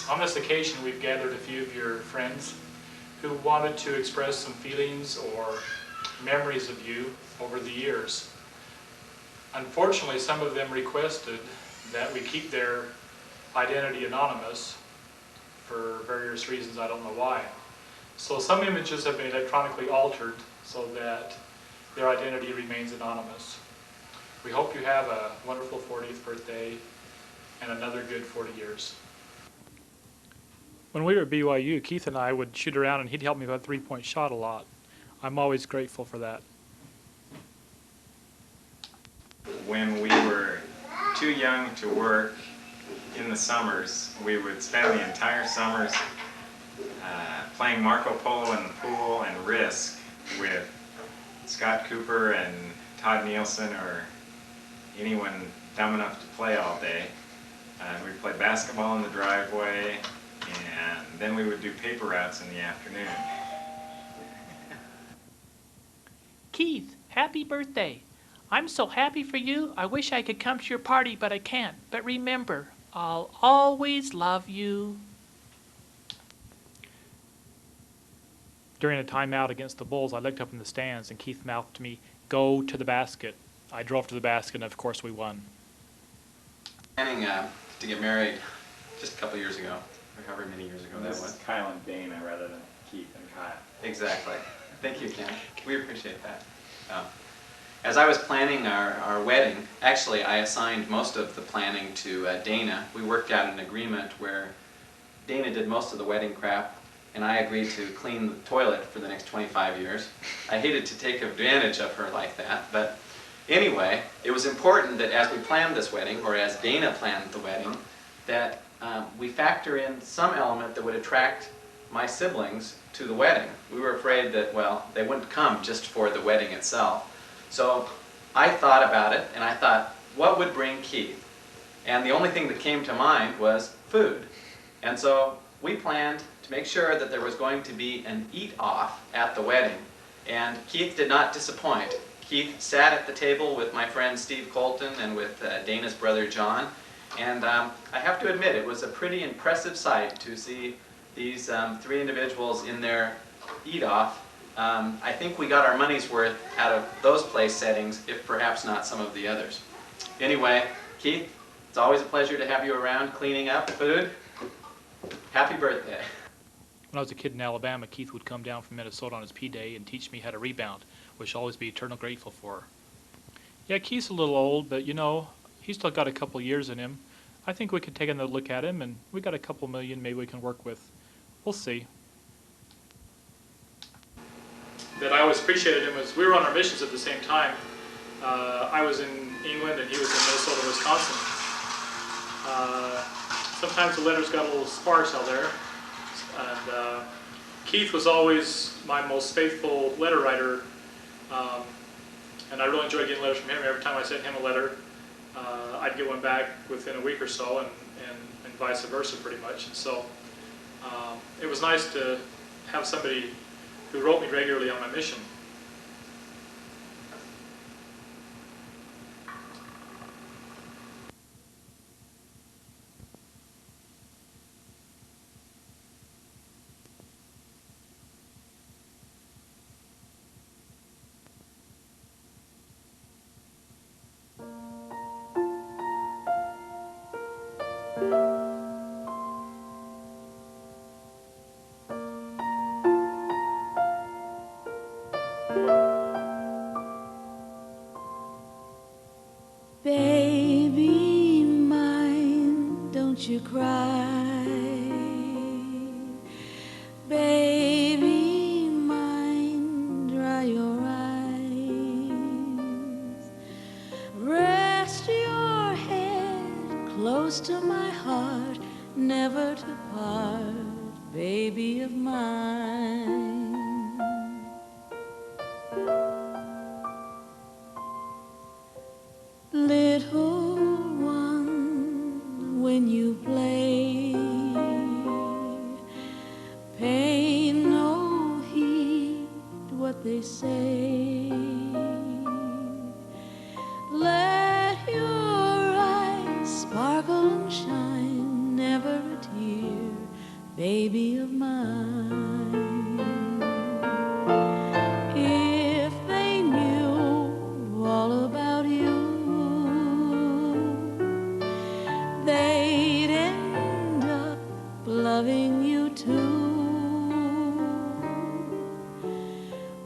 On this occasion, we've gathered a few of your friends who wanted to express some feelings or memories of you over the years. Unfortunately, some of them requested that we keep their identity anonymous for various reasons, I don't know why. So some images have been electronically altered so that their identity remains anonymous. We hope you have a wonderful 40th birthday and another good 40 years. When we were at BYU, Keith and I would shoot around and he'd help me with a three-point shot a lot. I'm always grateful for that. When we were too young to work in the summers, we would spend the entire summers playing Marco Polo in the pool and Risk with Scott Cooper and Todd Nielsen or anyone dumb enough to play all day. We'd play basketball in the driveway, and then we would do paper routes in the afternoon. Keith, happy birthday. I'm so happy for you. I wish I could come to your party, but I can't. But remember, I'll always love you. During a timeout against the Bulls, I looked up in the stands and Keith mouthed to me, "Go to the basket." I drove to the basket and of course we won. Planning to get married just a couple years ago, or however many years ago that was. Kyle and Dana rather than Keith and Kyle. Exactly. Thank you, Ken. We appreciate that. As I was planning our wedding, actually I assigned most of the planning to Dana. We worked out an agreement where Dana did most of the wedding crap and I agreed to clean the toilet for the next 25 years. I hated to take advantage of her like that, but anyway, it was important that as we planned this wedding, or as Dana planned the wedding, that we factor in some element that would attract my siblings to the wedding. We were afraid that, well, they wouldn't come just for the wedding itself. So I thought about it, and I thought, what would bring Keith? And the only thing that came to mind was food. And so we planned to make sure that there was going to be an eat-off at the wedding. And Keith did not disappoint. Keith sat at the table with my friend Steve Colton and with Dana's brother John. And I have to admit, it was a pretty impressive sight to see these three individuals in their eat-off. I think we got our money's worth out of those place settings, if perhaps not some of the others. Anyway, Keith, it's always a pleasure to have you around cleaning up food. Happy birthday. When I was a kid in Alabama, Keith would come down from Minnesota on his P-Day and teach me how to rebound, which I'll always be eternally grateful for. Yeah, Keith's a little old, but you know, he's still got a couple years in him. I think we could take another look at him, and we got a couple million maybe we can work with. We'll see. That I always appreciated him was we were on our missions at the same time. I was in England and he was in Minnesota, Wisconsin. Sometimes the letters got a little sparse out there. And Keith was always my most faithful letter writer. And I really enjoyed getting letters from him. Every time I sent him a letter, I'd get one back within a week or so, and vice versa pretty much. And so it was nice to have somebody who wrote me regularly on my mission. Baby mine, don't you cry. Baby mine, dry your eyes. Rest your head close to my heart, never to part, baby of mine. Little one, when you play, pay no heed what they say. Let your eyes sparkle and shine, never a tear baby of mine. If they knew all about you, they'd end up loving you too.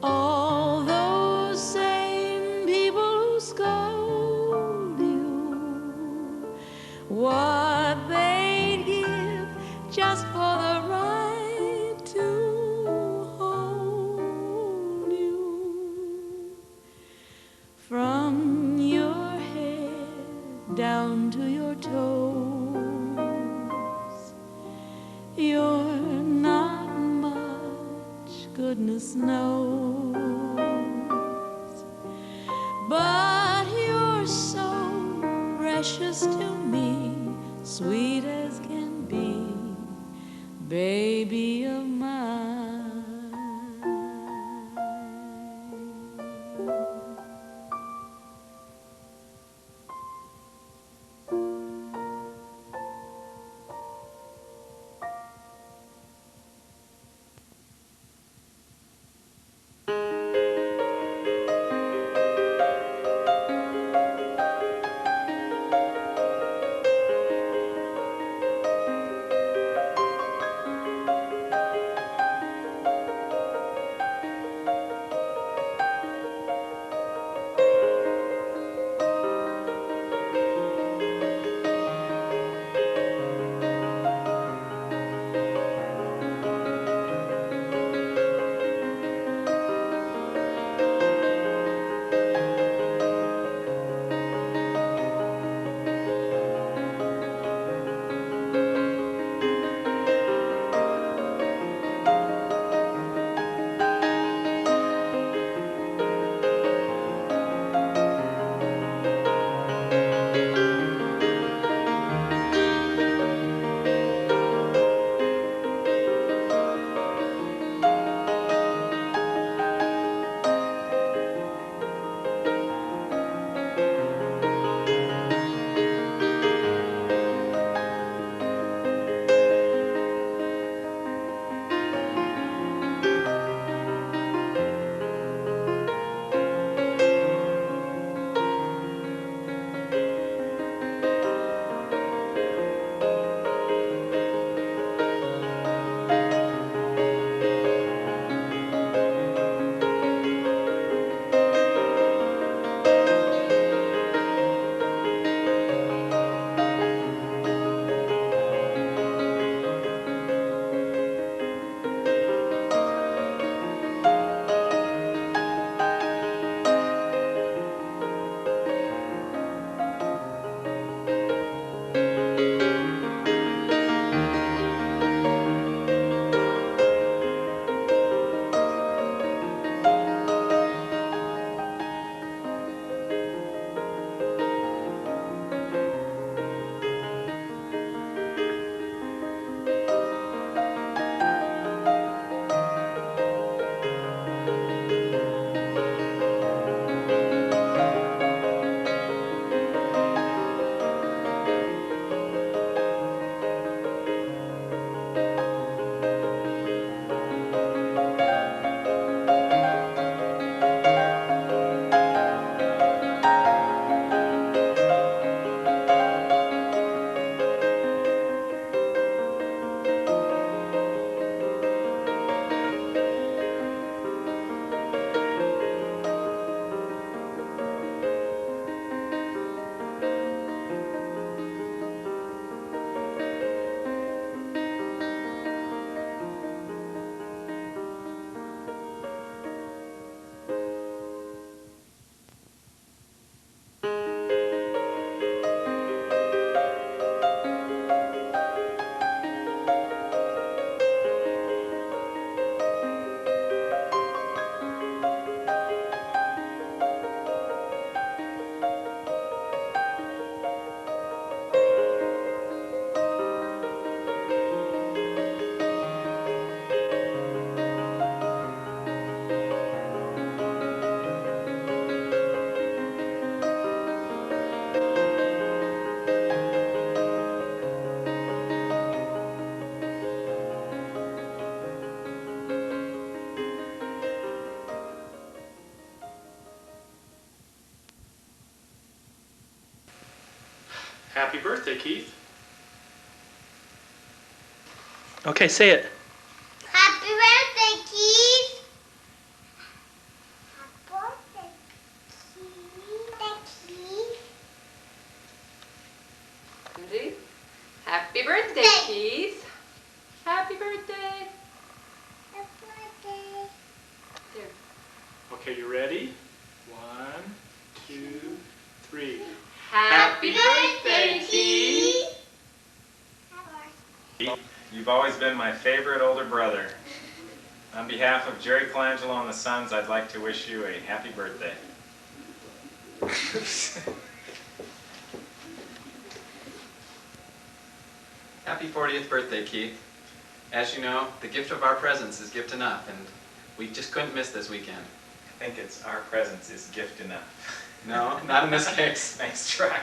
All those same people who scold you, what they'd give just for the right to hold you. From your head down to your toes, you're not much, goodness knows, but you're so precious to me, sweet as can be, baby of mine. Happy birthday, Keith. Okay, say it. Happy birthday, Keith. Happy birthday, Keith. Ready? Happy birthday, Keith. Happy birthday. Happy birthday. There. Okay, you ready? 1, 2, 3. Happy birthday, Keith. You've always been my favorite older brother. On behalf of Jerry Colangelo and the Sons, I'd like to wish you a happy birthday. Happy 40th birthday, Keith. As you know, the gift of our presence is gift enough, and we just couldn't miss this weekend. I think it's our presence is gift enough. No, not in this case. Nice try.